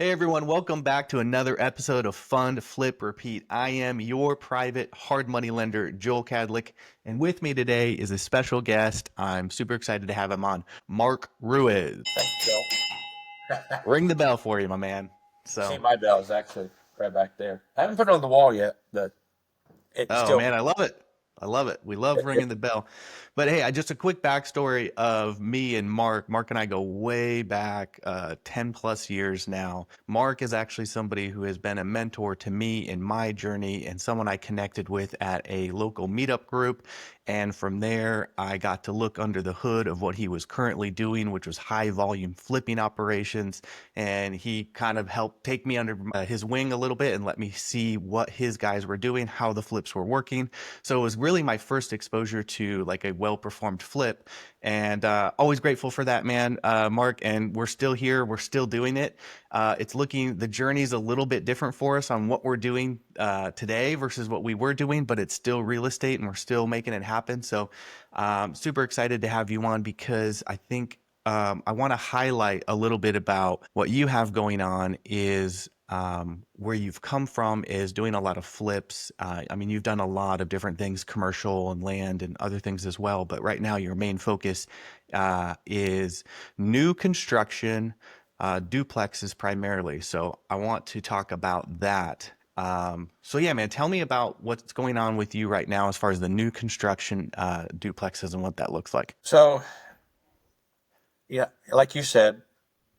Hey everyone, welcome back to another episode of Fund, Flip, Repeat. I am your private hard money lender, Joel Cadlick, and with me today is a special guest. I'm super excited to have him on, Marc Ruiz. Thanks, Joe. Ring the bell for you, my man. You see, So, my bell is actually right back there. I haven't put it on the wall yet, but it oh still. man, I love it. I love it. We love ringing the bell. But hey, just a quick backstory of me and Marc. Marc and I go way back 10 plus years now. Marc is actually somebody who has been a mentor to me in my journey and someone I connected with at a local meetup group. And from there, I got to look under the hood of what he was currently doing, which was high volume flipping operations. And he kind of helped take me under his wing a little bit and let me see what his guys were doing, how the flips were working. So it was really my first exposure to like a well-performed flip, and always grateful for that, man, Marc. And we're still here, we're still doing it. The journey's a little bit different for us on what we're doing today versus what we were doing, but it's still real estate, and we're still making it happen. So super excited to have you on because I think I want to highlight a little bit about what you have going on is where you've come from is doing a lot of flips. I mean, you've done a lot of different things, commercial and land and other things as well. But right now, your main focus is new construction, duplexes primarily. So I want to talk about that. So yeah, man, tell me about what's going on with you right now as far as the new construction duplexes and what that looks like. So, yeah, like you said,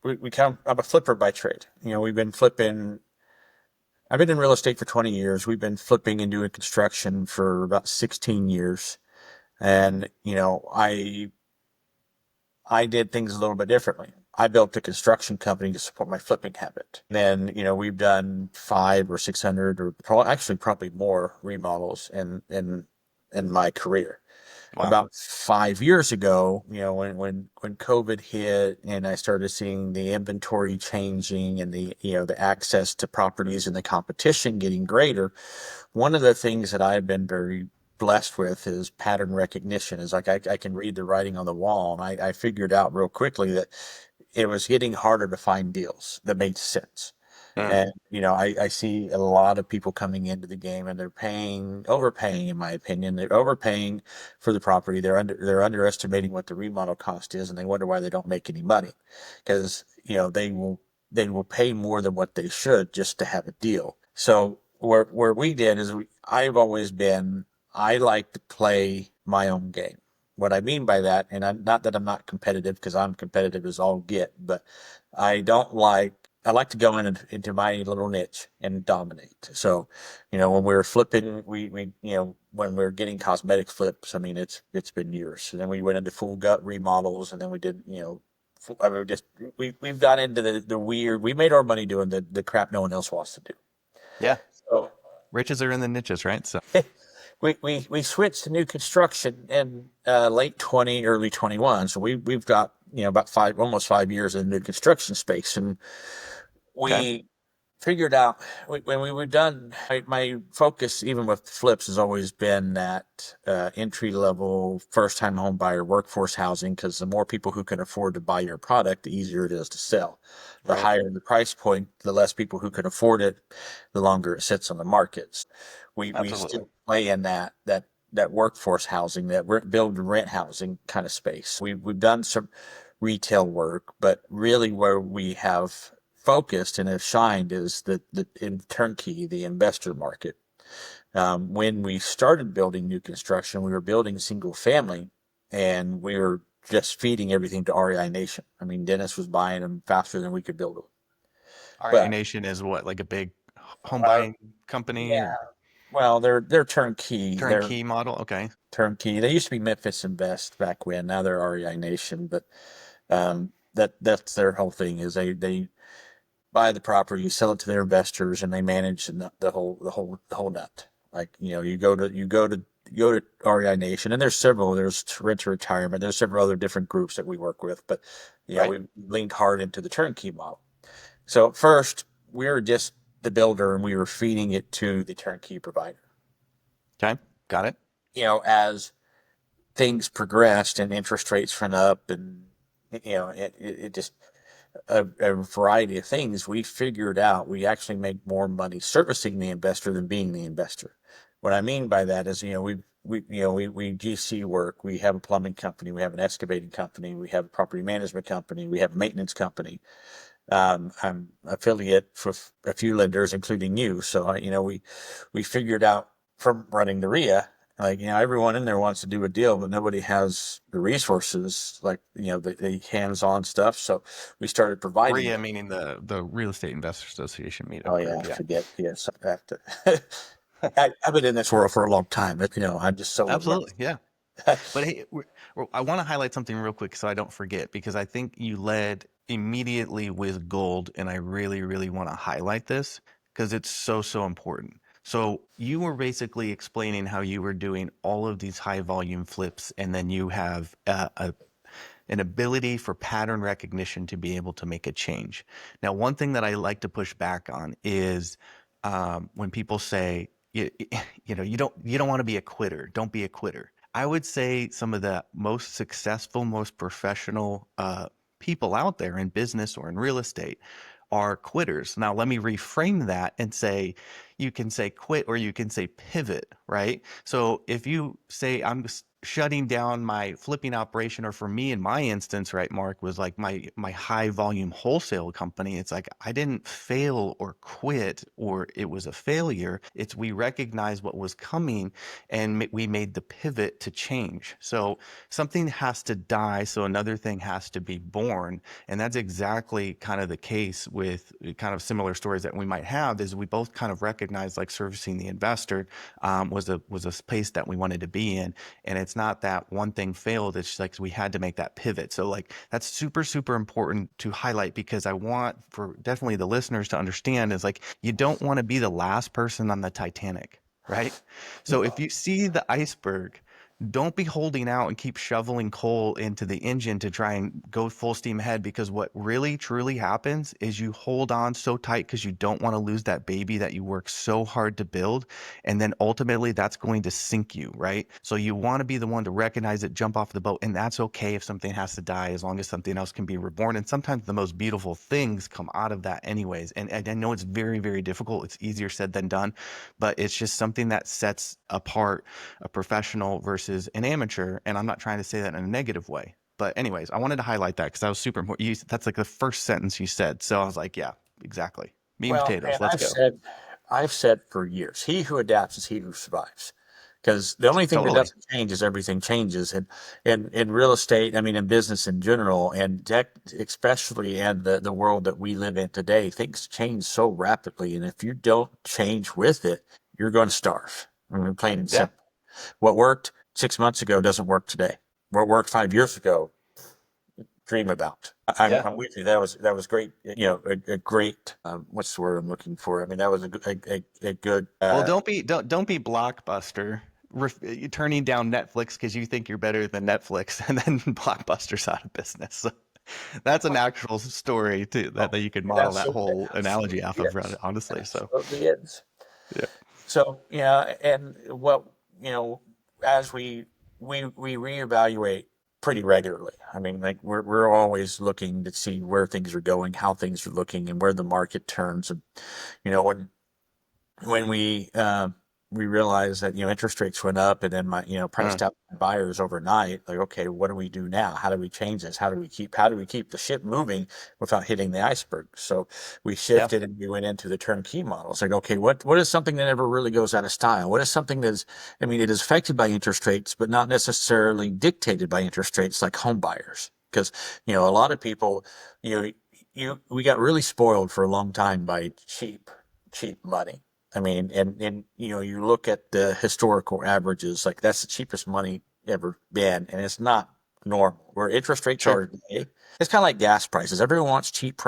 we come. I'm a flipper by trade. We've been flipping. I've been in real estate for 20 years. We've been flipping and doing construction for about 16 years. And, I did things a little bit differently. I built a construction company to support my flipping habit. Then, we've done five or 600 or probably more remodels in my career. Wow. About 5 years ago, when COVID hit and I started seeing the inventory changing and the access to properties and the competition getting greater, one of the things that I've been very blessed with is pattern recognition. Is like I can read the writing on the wall, and I figured out real quickly that it was getting harder to find deals that made sense. Mm. And I see a lot of people coming into the game, and overpaying, in my opinion. They're overpaying for the property. They're underestimating what the remodel cost is, and they wonder why they don't make any money, because they will pay more than what they should just to have a deal. So where we did is I've always been, I like to play my own game. What I mean by that, and not that I'm not competitive, because I'm competitive as all get, but I don't like I like to go into my little niche and dominate. So, when we're flipping, when we're getting cosmetic flips, I mean, it's been years. And then we went into full gut remodels, and then we did, I mean, we've got into the weird. We made our money doing the crap no one else wants to do. Yeah. So Riches are in the niches, right? So, we switched to new construction in late 20, early 21. So we've got about almost 5 years in the new construction space, and okay. we figured out when we were done. My focus, even with flips, has always been that entry level, first time home buyer workforce housing. Because the more people who can afford to buy your product, the easier it is to sell. The Right. higher the price point, the less people who can afford it, the longer it sits on the markets. We Absolutely. still play in that workforce housing, that build and rent housing kind of space. We've done some retail work, but really where we have focused and have shined is the in turnkey, the investor market. When we started building new construction, we were building single family, and we were just feeding everything to REI Nation. I mean, Dennis was buying them faster than we could build them. RA But Nation is what, like a big home uh, buying company yeah, or well, they're turnkey. They're turnkey model? Okay. turnkey. They used to be Memphis Invest back when. Now they're REI Nation, but that's their whole thing. Is they buy the property, sell it to their investors, and they manage the whole nut. Like, you go to REI Nation, and there's several. There's Rent to Retirement. There's several other different groups that we work with, but Right. we leaned hard into the turnkey model. So at first, we were just the builder, and we were feeding it to the turnkey provider. Okay. Got it. As things progressed and interest rates went up, and it just a variety of things, we figured out we actually make more money servicing the investor than being the investor. What I mean by that is, we GC work, we have a plumbing company, we have an excavating company, we have a property management company, we have a maintenance company. I'm affiliate for a few lenders, including you. So, we figured out from running the RIA, like, everyone in there wants to do a deal, but nobody has the resources, like, the hands-on stuff. So we started providing RIA that. meaning the Real Estate Investor Association Oh meetup yeah, group. I Yeah, forget. Yes, I have to. I've been in this world for a long time, but I'm just so absolutely. rusty. Yeah. But hey, I want to highlight something real quick so I don't forget, because I think you led immediately with gold, and I really, really want to highlight this because it's so, so important. So you were basically explaining how you were doing all of these high volume flips, and then you have an ability for pattern recognition to be able to make a change. Now, one thing that I like to push back on is when people say, you don't want to be a quitter. Don't be a quitter. I would say some of the most successful, most professional people out there in business or in real estate are quitters. Now, let me reframe that and say you can say quit or you can say pivot, right? So if you say I'm shutting down my flipping operation, or for me in my instance, right, Mark, was like my high volume wholesale company. It's like I didn't fail or quit or it was a failure. It's we recognized what was coming and we made the pivot to change. So something has to die so another thing has to be born. And that's exactly kind of the case with kind of similar stories that we might have, is we both kind of recognize like servicing the investor was a space that we wanted to be in. And it's not that one thing failed. It's just like we had to make that pivot. So like that's super, super important to highlight, because I want for definitely the listeners to understand is like you don't want to be the last person on the Titanic, right? So if you see the iceberg, don't be holding out and keep shoveling coal into the engine to try and go full steam ahead, because what really truly happens is you hold on so tight because you don't want to lose that baby that you work so hard to build, and then ultimately that's going to sink you, right? So you want to be the one to recognize it, jump off the boat, and that's okay if something has to die, as long as something else can be reborn. And sometimes the most beautiful things come out of that anyways. And I know it's very, very difficult. It's easier said than done, but it's just something that sets apart a professional versus an amateur. And I'm not trying to say that in a negative way. But anyways, I wanted to highlight that because that was super important. That's like the first sentence you said. So I was like, yeah, exactly. Meat and Well, potatoes. and Let's go. I've said for years, he who adapts is he who survives. Because the only thing that Totally. doesn't change is everything changes. And in real estate, I mean, in business in general, and tech especially, and the world that we live in today, things change so rapidly. And if you don't change with it, you're going to starve. I mean, plain and Yeah. simple. What worked 6 months ago doesn't work today. What worked 5 years ago, dream about. Yeah. I'm with you. That was great. A great what's the word I'm looking for? I mean, that was a good. Well, don't be Blockbuster turning down Netflix because you think you're better than Netflix, and then Blockbuster's out of business. So that's an actual story too that you could It model that absolutely, whole analogy off absolutely of, is. honestly. So Absolutely is. yeah. So yeah, and what as we reevaluate pretty regularly. I mean, like we're always looking to see where things are going, how things are looking, and where the market turns. And when we realized that interest rates went up, and then my Mm, priced out buyers overnight, like, okay, what do we do now? How do we change this? How do we keep the ship moving without hitting the iceberg? So we yeah. shifted and we went into the turnkey model. It's like, okay, what is something that never really goes out of style? What is something that's, I mean, it is affected by interest rates, but not necessarily dictated by interest rates, like home buyers. Because a lot of people, you know we got really spoiled for a long time by cheap money. I mean, and you look at the historical averages, like that's the cheapest money ever been, and it's not normal. Where interest rates Sure. are today, it's kind of like gas prices. Everyone wants cheap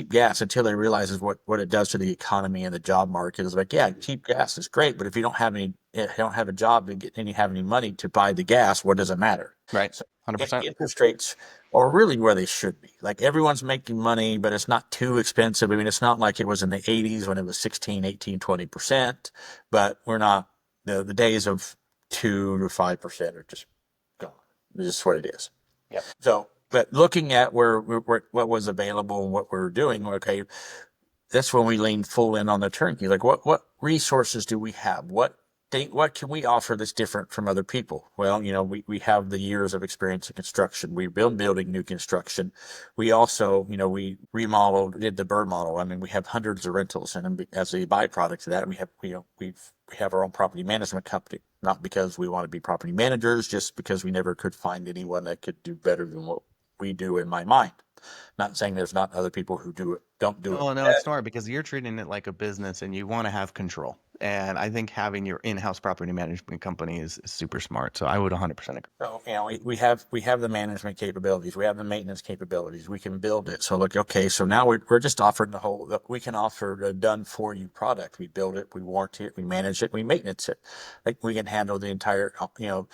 gas until they realizes what it does to the economy and the job market. It's like, yeah, cheap gas is great, but if you don't have a job and you have any money to buy the gas, what does it matter? Right. So 100%. interest rates are really where they should be. Like everyone's making money, but it's not too expensive. I mean, it's not like it was in the 80s when it was 16, 18, 20%, but we're not, the days of 2 to 5% are just gone. It's just what it is. Yep. So but looking at where what was available and what we're doing, okay, that's when we lean full in on the turnkey. Like what resources do we have? What can we offer that's different from other people? Well, we have the years of experience in construction. We build building new construction. We also, we remodeled, did the bird model. I mean, we have hundreds of rentals, and as a byproduct of that, we have our own property management company. Not because we want to be property managers, just because we never could find anyone that could do better than what we do in my mind. Not saying there's not other people who don't do it. No, no, it's smart because you're treating it like a business and you want to have control. And I think having your in-house property management company is super smart. So I would 100% agree. So, we have the management capabilities, we have the maintenance capabilities, we can build it. So look, okay, so now we're just offering we can offer a done for you product. We build it, we warranty it, we manage it, we maintenance it. Like we can handle the entire, you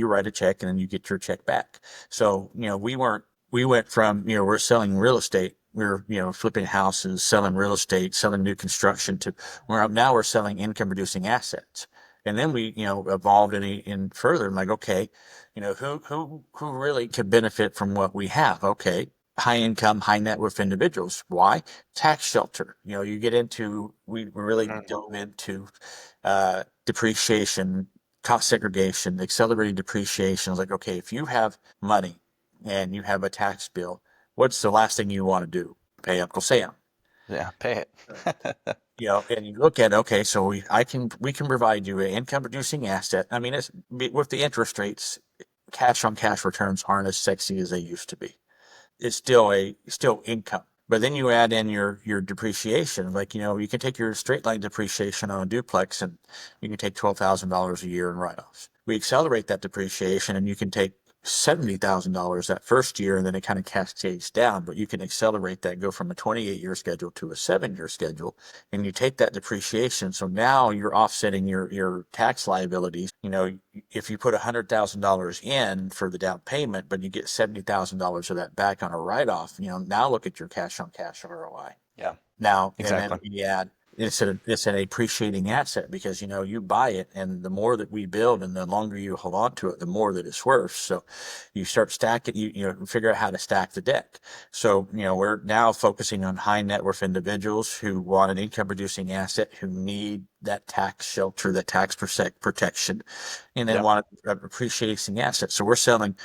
write a check and then you get your check back. So, we went from, we're selling real estate. We're, flipping houses, selling real estate, selling new construction to where now we're selling income producing assets. And then we, evolved in further. I'm like, okay, who really could benefit from what we have? Okay, high income, high net worth individuals. Why? Tax shelter. We really dove into depreciation, cost segregation, accelerated depreciation. I was like, okay, if you have money and you have a tax bill, what's the last thing you want to do? Pay Uncle Sam. Yeah, pay it. And you look at, okay, so we can provide you an income producing asset. I mean, it's with the interest rates, cash on cash returns aren't as sexy as they used to be. It's still income. But then you add in your depreciation. Like, you can take your straight line depreciation on a duplex and you can take $12,000 a year in write-offs. We accelerate that depreciation and you can take $70,000 that first year, and then it kind of cascades down. But you can accelerate that, go from a 28-year schedule to a 7-year schedule, and you take that depreciation. So now you're offsetting your tax liabilities. If you put $100,000 in for the down payment, but you get $70,000 of that back on a write-off, now look at your cash on cash ROI. Yeah, Now, and then exactly. we add it's an appreciating asset because you buy it, and the more that we build and the longer you hold on to it, the more that it's worth. So you start stacking, figure out how to stack the deck. So we're now focusing on high net worth individuals who want an income producing asset, who need that tax shelter, that tax protection, and then Yeah. want an appreciating asset. So we're selling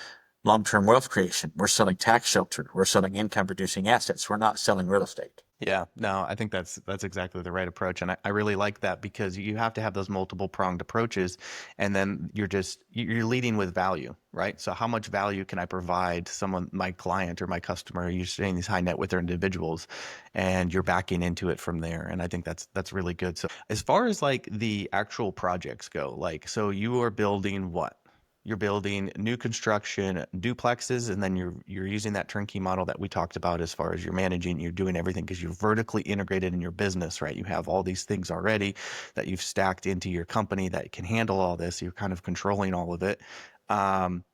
long-term wealth creation. We're selling tax shelter. We're selling income producing assets. We're not selling real estate. Yeah, no, I think that's exactly the right approach, and I really like that because you have to have those multiple pronged approaches, and then you're leading with value, right? So how much value can I provide someone, my client or my customer? You're saying these high net worth individuals, and you're backing into it from there, and I think that's really good. So as far as like the actual projects go, like so you are building what? You're building new construction duplexes, and then you're using that turnkey model that we talked about as far as you're managing, you're doing everything because you're vertically integrated in your business, right? You have all these things already that you've stacked into your company that can handle all this. You're kind of controlling all of it.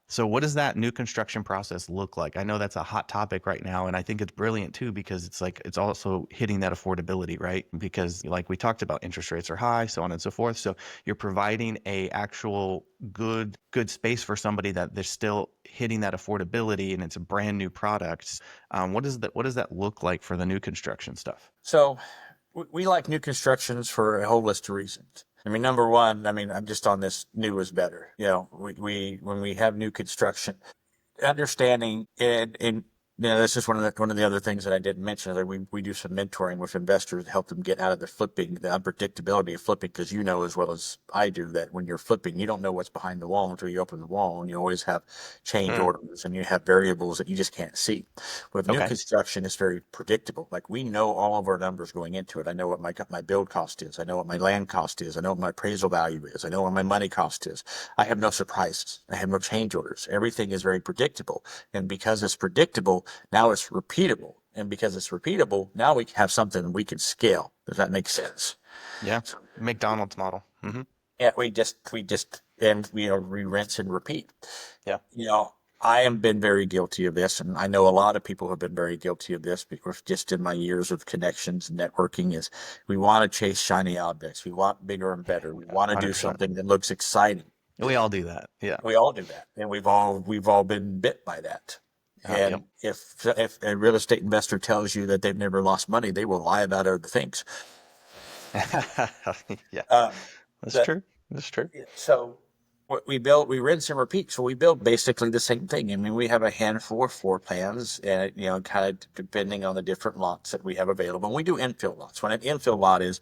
So what does that new construction process look like? I know that's a hot topic right now, and I think it's brilliant too because it's like it's also hitting that affordability, right? Because like we talked about, interest rates are high, so on and so forth. So you're providing a actual good space for somebody that they're still hitting that affordability, and it's a brand new product. What does that look like for the new construction stuff? So we like new constructions for a whole list of reasons. I mean, number one, I'm just on this new is better. We when we have new construction, understanding and this is one of the other things that I didn't mention. That we do some mentoring with investors to help them get out of the unpredictability of flipping, because as well as I do that when you're flipping, you don't know what's behind the wall until you open the wall, and you always have change Hmm. orders and you have variables that you just can't see. With new Okay. construction, it's very predictable. Like, we know all of our numbers going into it. I know what my build cost is. I know what my land cost is. I know what my appraisal value is. I know what my money cost is. I have no surprises. I have no change orders. Everything is very predictable. And because it's predictable, now it's repeatable. And because it's repeatable, now we have something we can scale. Does that make sense? Yeah. McDonald's model. Yeah, and we rinse and repeat. Yeah. I have been very guilty of this, and I know a lot of people have been very guilty of this because just in my years of connections and networking is we want to chase shiny objects. We want bigger and better. We want to do 100%. something that looks exciting. We all do that. Yeah. We all do that, and we've all been bit by that. Yep. And if a real estate investor tells you that they've never lost money, they will lie about other things. Yeah, Um, that's that true. That's true. so what we build, we rinse and repeat. So we build basically the same thing. I mean, we have a handful of floor plans, and kind of depending on the different lots that we have available. And we do infill lots. When an infill lot is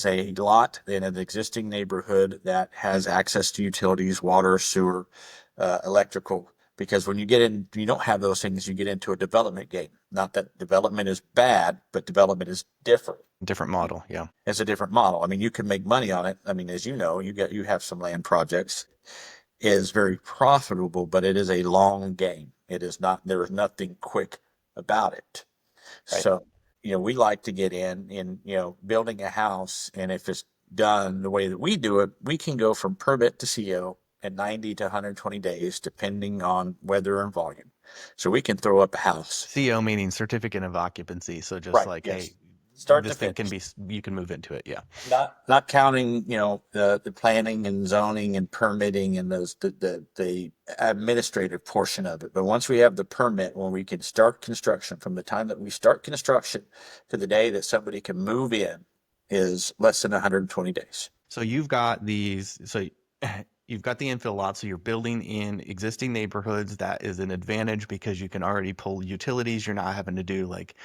a lot in an existing neighborhood that has access to utilities, water, sewer, electrical. Because when you get in, you don't have those things. You get into a development game. Not that development is bad, but development is different. Different model. Yeah. It's a different model. I mean, you can make money on it. I mean, as you know, you have some land projects. It is very profitable, but it is a long game. It is not. There is nothing quick about it. Right. So, we like to get in building a house, and if it's done the way that we do it, we can go from permit to CO in 90 to 120 days, depending on weather and volume. So we can throw up a house. CO meaning certificate of occupancy. So just Right. like, hey, Yes. Start to this thing can finish. be, you can move into it. Yeah. Not counting the planning and zoning and permitting and the administrative portion of it. But once we have the permit, when we can start construction, from the time that we start construction to the day that somebody can move in, is less than 120 days. So you've got these, so you've got the infill lot. So you're building in existing neighborhoods. That is an advantage because you can already pull utilities. You're not having to do like,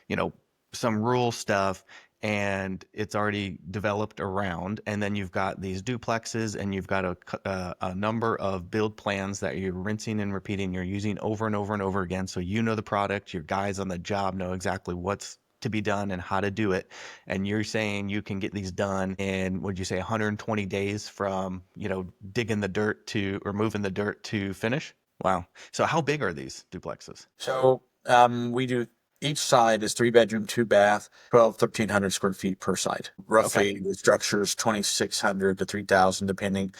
you know, some rural stuff, and it's already developed around. And then you've got these duplexes, and you've got a number of build plans that you're rinsing and repeating. You're using over and over and over again. So you know the product, your guys on the job know exactly what's to be done and how to do it. And you're saying you can get these done in, would you say 120 days from, digging the dirt to, or moving the dirt to finish? Wow. So how big are these duplexes? So we do, each side is 3 bedroom, 2 bath, 1,300 square feet per side. Okay. Roughly the structure is 2,600 to 3,000 depending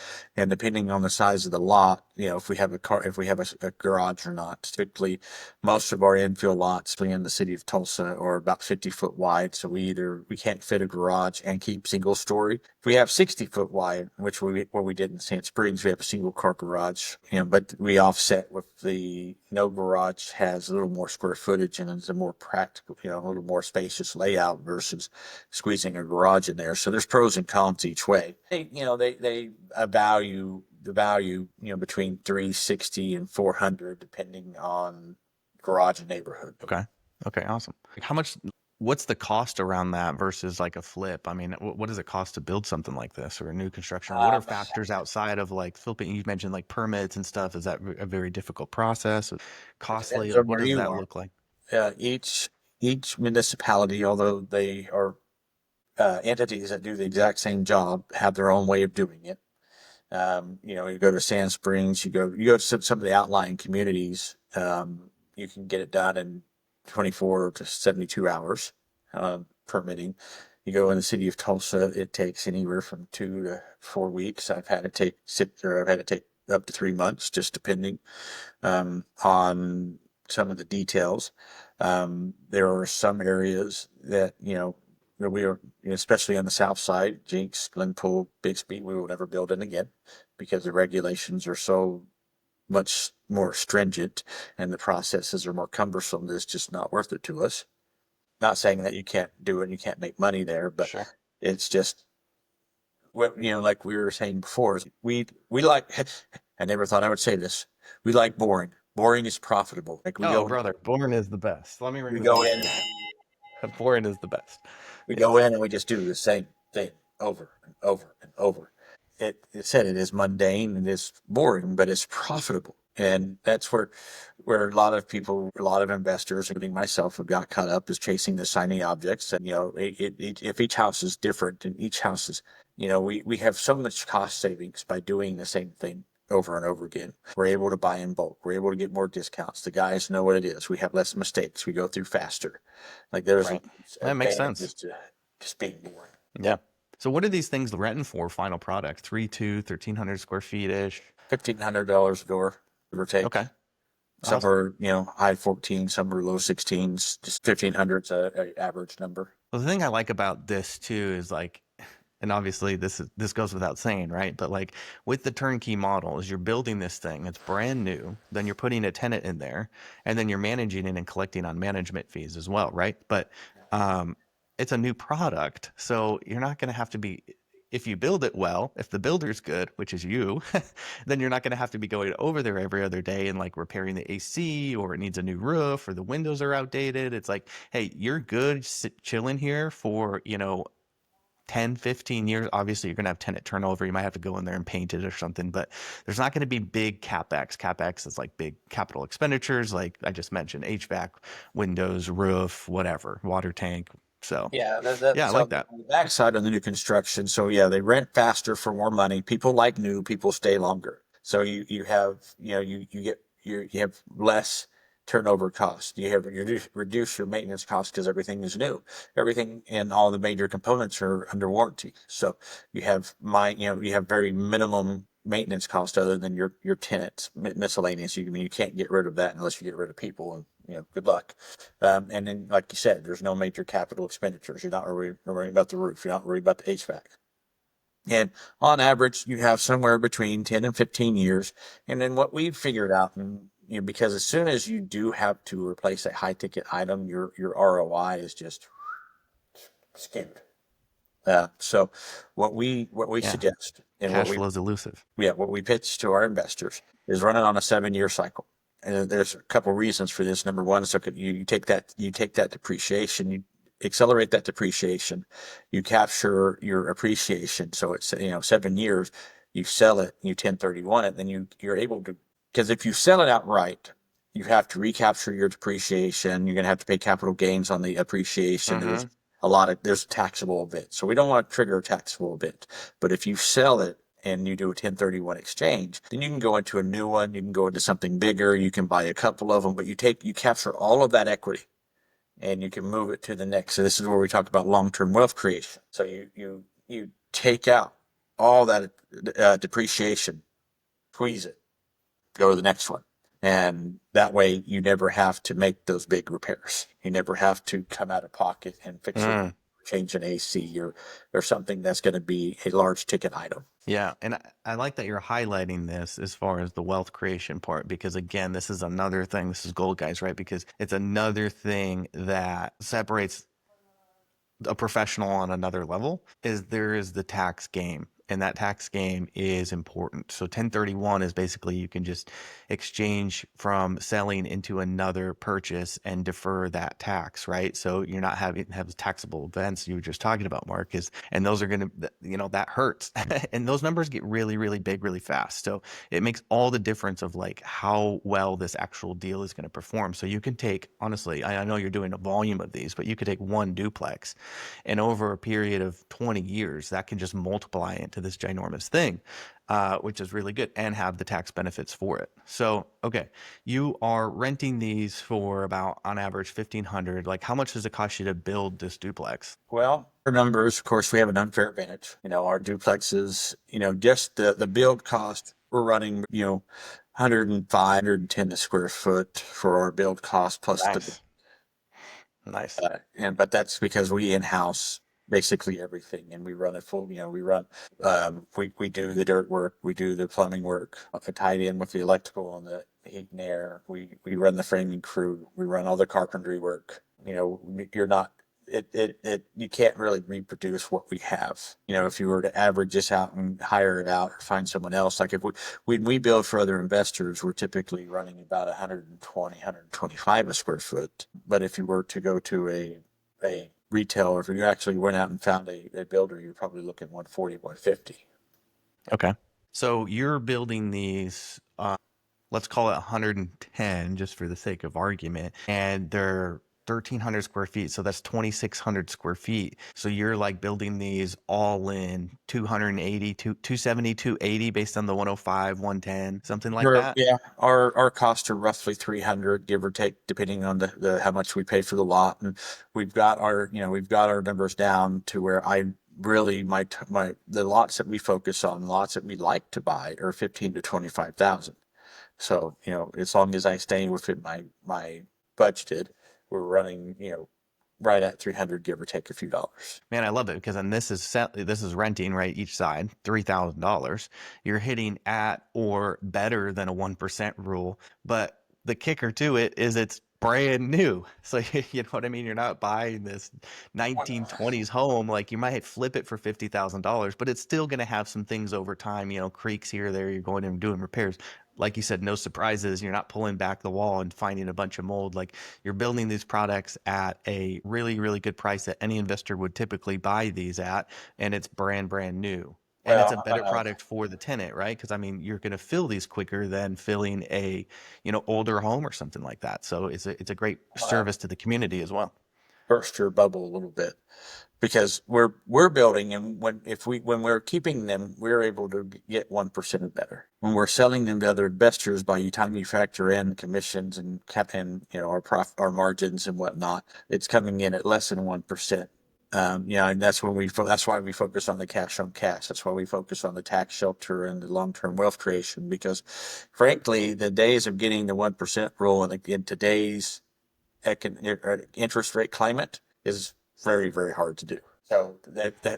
on the size of the lot, if we have if we have a garage or not. Typically most of our infill lots in the city of Tulsa are about 50 foot wide. So we can't fit a garage and keep single story. If we have 60 foot wide, which we did in Sand Springs, we have a single car garage, but we offset with the no garage has a little more square footage and it's a more practical, a little more spacious layout versus squeezing a garage in there. So there's pros and cons each way. They value the value, between 360 and 400, depending on garage and neighborhood. Okay. Okay. Awesome. How much, what's the cost around that versus like a flip? I mean, what does it cost to build something like this or a new construction? Or what are Um, factors outside of like flipping? You mentioned like permits and stuff. Is that a very difficult process? it Costly? depends Like, on what where does you that are. look like? Each municipality, although they are entities that do the exact same job, have their own way of doing it. You go to Sand Springs, you go to some of the outlying communities, you can get it done in 24 to 72 hours, permitting. You go in the city of Tulsa, it takes anywhere from 2 to 4 weeks. I've had to take up to 3 months, just depending on some of the details. There are some areas that, where we are, especially on the south side, Jinx, Glenpool, Bixby, we will never build it again because the regulations are so much more stringent and the processes are more cumbersome. It's just not worth it to us. Not saying that you can't do it and you can't make money there, but Sure. it's just what, like we were saying before, we like, I never thought I would say this. We like boring. Boring is profitable. Like Oh, brother, boring is the best. Let me ring we the go bell in, for you. Boring is the best. we go Yes. in and we just do the same thing over and over and over. It said it is mundane and it's boring, but it's profitable. And that's where a lot of people, a lot of investors, including myself, have got caught up is chasing the shiny objects. And, if each house is different and each house is, we have so much cost savings by doing the same thing over and over again. We're able to buy in bulk. We're able to get more discounts. The guys know what it is. We have less mistakes. We go through faster. Like there's Right. That makes sense. advantages to just being boring. Yeah. So what are these things renting for final product? 1,300 square feet ish. $1,500 a door, give or take. Okay. Some Awesome. are, high 14, some are low 16s. Just 1,500's a average number. Well, the thing I like about this too is like and obviously this goes without saying, right? But like with the turnkey model, is you're building this thing, it's brand new, then you're putting a tenant in there, and then you're managing it and collecting on management fees as well, right? But um, it's a new product, so you're not going to have to be. If you build it well, if the builder's good, which is you, then you're not going to have to be going over there every other day and like repairing the AC, or it needs a new roof, or the windows are outdated. It's like, hey, you're good chilling here for, 10, 15 years. Obviously, you're going to have tenant turnover. You might have to go in there and paint it or something, but there's not going to be big CapEx. CapEx is like big capital expenditures, like I just mentioned, HVAC, windows, roof, whatever, water tank. So, Yeah, yeah, I so like that. on the backside of the new construction. So yeah, they rent faster for more money. People like new. People stay longer. So you have you have less turnover costs. You reduce your maintenance costs because everything is new. Everything and all the major components are under warranty. So you have very minimum maintenance cost other than your tenants miscellaneous. You can't get rid of that unless you get rid of people, and good luck. And then, like you said, there's no major capital expenditures. You're not worrying about the roof. You're not worried about the HVAC. And on average, you have somewhere between 10 and 15 years. And then what we've figured out, and because as soon as you do have to replace a high ticket item, your ROI is just skewed. So what we Yeah. suggest and Cash flow is elusive. what we pitch to our investors is running on a 7 year cycle. And there's a couple reasons for this. Number one, so you take that depreciation, you accelerate that depreciation, you capture your appreciation. So it's 7 years, you sell it, you 1031 it, then you're able to, because if you sell it outright, you have to recapture your depreciation. You're going to have to pay capital gains on the appreciation. Mm-hmm. There's a taxable event. So we don't want to trigger a taxable event. But if you sell it and you do a 1031 exchange, then you can go into a new one. You can go into something bigger. You can buy a couple of them, but you capture all of that equity and you can move it to the next. So this is where we talk about long-term wealth creation. So you take out all that depreciation, squeeze it, go to the next one. And that way you never have to make those big repairs. You never have to come out of pocket and fix it, Mm. change an AC or something that's going to be a large ticket item. Yeah, and I like that you're highlighting this as far as the wealth creation part, because again, this is another thing. This is gold, guys, right? Because it's another thing that separates a professional on another level is there is the tax game, and that tax game is important. So 1031 is basically you can just exchange from selling into another purchase and defer that tax, right? So you're not having have taxable events you were just talking about, Mark, is and those are going to that hurts. And those numbers get really really big really fast. So it makes all the difference of like how well this actual deal is going to perform. So you can take, honestly, I know you're doing a volume of these, but you could take one duplex and over a period of 20 years, that can just multiply into this ginormous thing, which is really good, and have the tax benefits for it. So, okay, you are renting these for about, on average, 1,500. Like, how much does it cost you to build this duplex? Well, our numbers, of course, we have an unfair advantage. Our duplexes, just the build cost, we're running, 105, 110 a square foot for our build cost plus the Nice. Nice. but that's because we in-house basically everything, and we run it full. We do the dirt work, we do the plumbing work, tied in with the electrical and the heat and air. We run the framing crew, we run all the carpentry work. You're not you can't really reproduce what we have. If you were to average this out and hire it out or find someone else, like if when we build for other investors, we're typically running about 120, 125 a square foot. But if you were to go to a retailer, if you actually went out and found a builder, you're probably looking 140, 150. Okay. So you're building these, let's call it 110 just for the sake of argument, and they're 1,300 square feet. So that's 2,600 square feet. So you're like building these all in 280, 270, 280 based on the 105, 110, something like that. Yeah, our costs are roughly 300, give or take, depending on the how much we pay for the lot. And we've got our numbers down to where I really my the lots that we focus on, lots that we like to buy, are 15 to 25,000. So as long as I stay within my budgeted, we're running right at 300, give or take a few dollars. Man, I love it because then this is renting, right? Each side, $3,000. You're hitting at or better than a 1% rule. But the kicker to it is it's brand new. So you know what I mean? You're not buying this 1920s home. Like you might flip it for $50,000, but it's still going to have some things over time, creaks here or there. You're going in and doing repairs. Like you said, no surprises. You're not pulling back the wall and finding a bunch of mold. Like you're building these products at a really, really good price that any investor would typically buy these at, and it's brand new. And it's a Well, better product for the tenant, right? Because I mean, you're going to fill these quicker than filling a, older home or something like that. So it's a great uh, service to the community as well. burst your bubble a little bit, because we're building, and when we're keeping them, we're able to get 1% or better. When we're selling them to other investors, by the time you factor in commissions and our margins and whatnot, it's coming in at less than 1%. And that's why we focus on the cash on cash. That's why we focus on the tax shelter and the long term wealth creation, because frankly, the days of getting the 1% rule in today's interest rate climate is very, very hard to do. So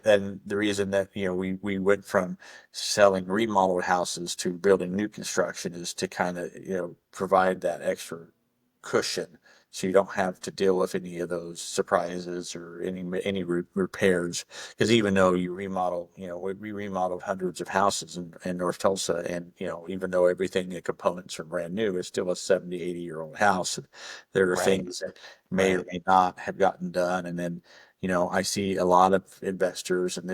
and the reason that we went from selling remodeled houses to building new construction is to kind of provide that extra cushion, so you don't have to deal with any of those surprises or any repairs. Because even though we remodeled hundreds of houses in North Tulsa, and even though everything, the components are brand new, it's still a 70, 80-year-old house. And there are Right. things that may or Right. may not have gotten done. And then I see a lot of investors, and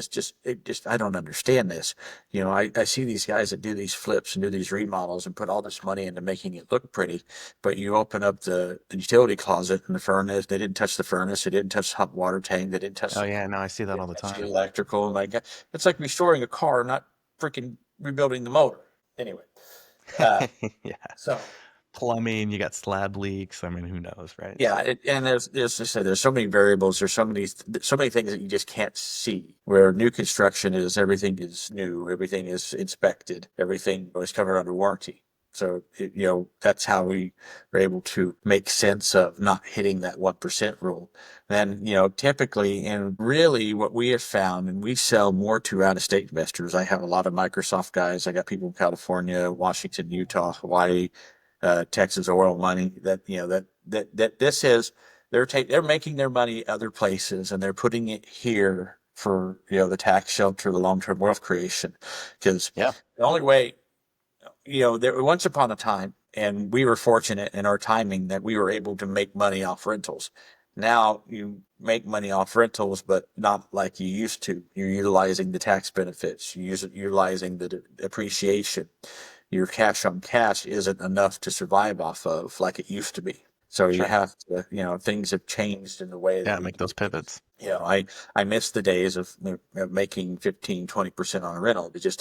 I don't understand this. I see these guys that do these flips and do these remodels and put all this money into making it look pretty, but you open up the utility closet and the furnace, they didn't touch the furnace, they didn't touch the hot water tank, they didn't touch Oh yeah, no, I see that all the the time. electrical. Like, it's like restoring a car, not freaking rebuilding the motor. Anyway, uh, Yeah. so Plumbing, you got slab leaks. I mean, who knows, right? yeah, and there's I said, there's so many variables. There's so many things that you just can't see. Where new construction is, everything is new, everything is inspected, everything is covered under warranty. So that's how we are able to make sense of not hitting that 1% rule. Then typically, and really what we have found, and we sell more to out-of-state investors. I have a lot of Microsoft guys. I got people in California, Washington, Utah, Hawaii, Texas oil money, that this is, they're making their money other places, and they're putting it here for the tax shelter, the long term wealth creation. Because Yeah. the only way, there once upon a time, and we were fortunate in our timing that we were able to make money off rentals. Now you make money off rentals, but not like you used to. You're utilizing the tax benefits, utilizing the appreciation. Your cash on cash isn't enough to survive off of like it used to be. So you Sure. have to, things have changed in the way that Yeah, we make do those things. pivots. I miss the days of making 15, 20% on a rental. It just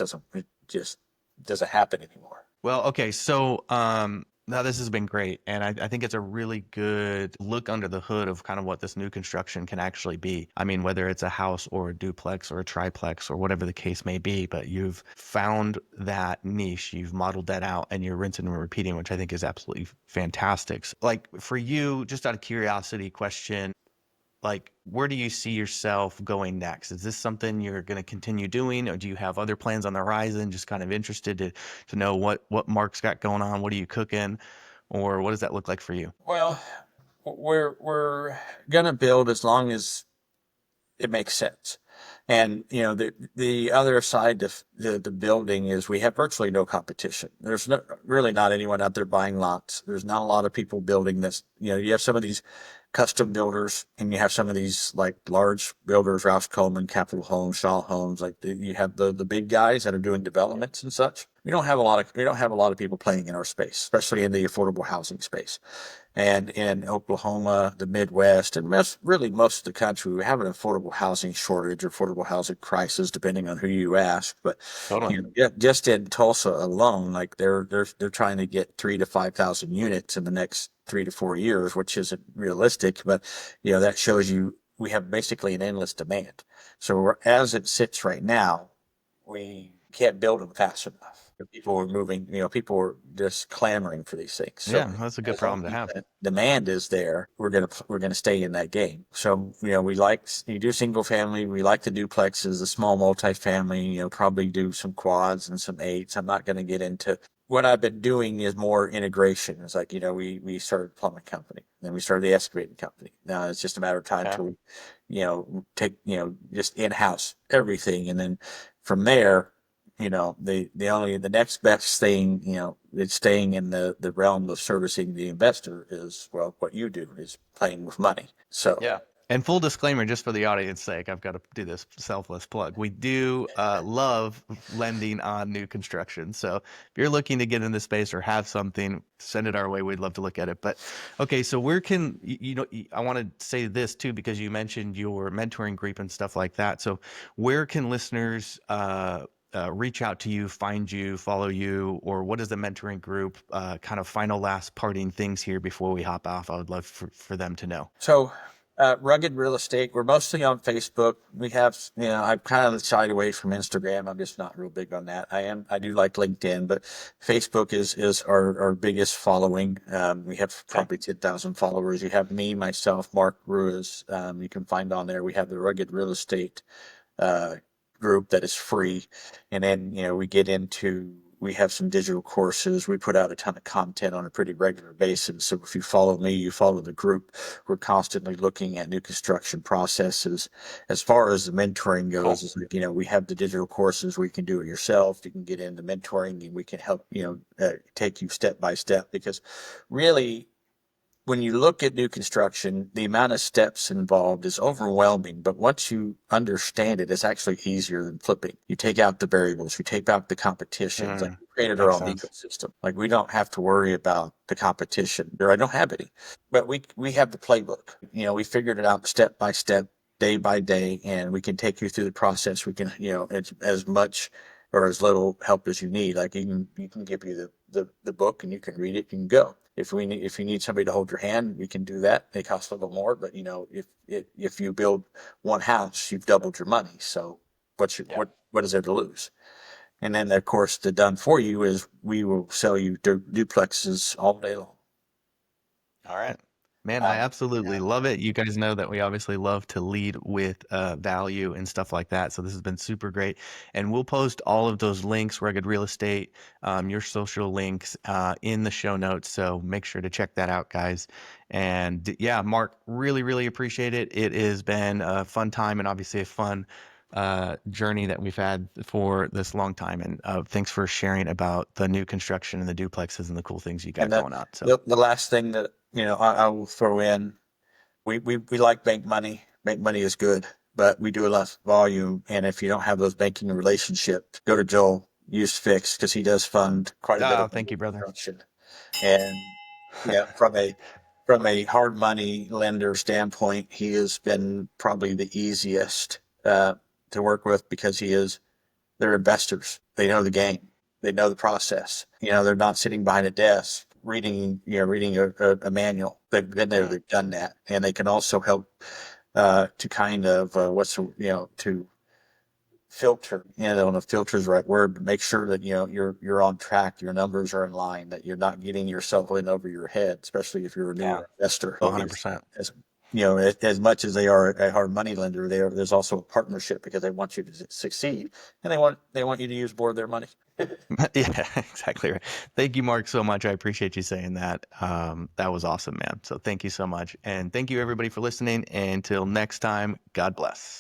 doesn't happen anymore. Well, okay, so now this has been great, and I think it's a really good look under the hood of kind of what this new construction can actually be. I mean, whether it's a house or a duplex or a triplex or whatever the case may be, but you've found that niche, you've modeled that out, and you're rinsing and repeating, which I think is absolutely fantastic. Like for you, just out of curiosity question, like where do you see yourself going next? Is this something you're going to continue doing, or do you have other plans on the horizon? Just kind of interested to know what Mark's got going on. What are you cooking, or what does that look like for you? Well, we're gonna build as long as it makes sense. And the other side of the building is we have virtually no competition. There's really not anyone out there buying lots. There's not a lot of people building this. You have some of these custom builders, and you have some of these like large builders, Rouse Coleman, Capital Homes, Shaw Homes. Like you have the big guys that are doing developments and such. We don't have a lot of people playing in our space, especially in the affordable housing space. And in Oklahoma, the Midwest, and really most of the country, we have an affordable housing shortage or affordable housing crisis, depending on who you ask. But Totally. just in Tulsa alone, like they're trying to get 3 to 5 thousand units in the next 3 to 4 years, which isn't realistic. But that shows you we have basically an endless demand. So as it sits right now, we can't build them fast enough. People were moving, people were just clamoring for these things. So Yeah, that's a good as long problem to as have. that demand is there, we're gonna stay in that game. So we like you do single family, we like the duplexes, the small multifamily. Probably do some quads and some eights. I'm not going to get into what I've been doing is more integration. It's like we started a plumbing company, then we started the excavating company. Now it's just a matter of time Okay. till we take just in house everything, and then from there the next best thing, it's staying in the realm of servicing the investor is, well, what you do is playing with money. So, Yeah. And full disclaimer, just for the audience sake, I've got to do this selfless plug. We do love lending on new construction. So if you're looking to get in this space or have something, send it our way. We'd love to look at it. But okay, so where can I want to say this too, because you mentioned your mentoring group and stuff like that. So where can listeners reach out to you, find you, follow you, or what is the mentoring group? Kind of final last parting things here before we hop off. I would love for them to know. so rugged real estate. We're mostly on Facebook. We have, I've kind of shied away from Instagram. I'm just not real big on that. I do like LinkedIn, but Facebook is our biggest following. We have Okay. probably 10,000 followers. You have me, myself, Marc Ruiz. You can find on there. We have the rugged real estate uh, group that is free. And then, we have some digital courses. We put out a ton of content on a pretty regular basis. So if you follow me, you follow the group. We're constantly looking at new construction processes. As far as the mentoring Cool. goes, is like, we have the digital courses where you can do it yourself. You can get into mentoring and we can help, take you step by step, because really, when you look at new construction, the amount of steps involved is overwhelming. But once you understand it, it's actually easier than flipping. You take out the variables, you take out the competitions. Like we created our Makes own sense. ecosystem. Like we don't have to worry about the competition, or I don't have any. But we have the playbook. We figured it out step by step, day by day, and we can take you through the process. We can, as much or as little help as you need. Like you can give you the book and you can read it, you can go. If you need somebody to hold your hand, we can do that. They cost a little more, but if you build one house, you've doubled your money. So Yeah. what is there to lose? And then of course the done for you is we will sell you duplexes all day long. All right. Man, I Um, absolutely yeah. love it. You guys know that we obviously love to lead with value and stuff like that. So this has been super great. And we'll post all of those links, Rugged Real Estate, your social links in the show notes. So make sure to check that out, guys. And yeah, Mark, really, really appreciate it. It has been a fun time and obviously a fun journey that we've had for this long time. And thanks for sharing about the new construction and the duplexes and the cool things you got And the, going on. So. the last thing that I will throw in, we like bank money. Bank money is good, but we do a lot of volume. And if you don't have those banking relationships, go to Joel, use Fix, because he does fund quite a bit Oh, of thank you, brother. construction. And yeah, from a hard money lender standpoint, he has been probably the easiest to work with, because they're investors. They know the game. They know the process. They're not sitting behind a desk reading a manual. They've been there, Mm. they've done that, and they can also help to kind of to filter. I don't know if filter is the right word, but make sure that you're on track, your numbers are in line, that you're not getting yourself in over your head, especially if you're a Yeah, newer investor. 100%. As as much as they are a hard money lender, there's also a partnership, because they want you to succeed, and they want you to use more of their money. Yeah, exactly right. Thank you, Mark, so much. I appreciate you saying that. That was awesome, man. So thank you so much. And thank you, everybody, for listening. And until next time, God bless.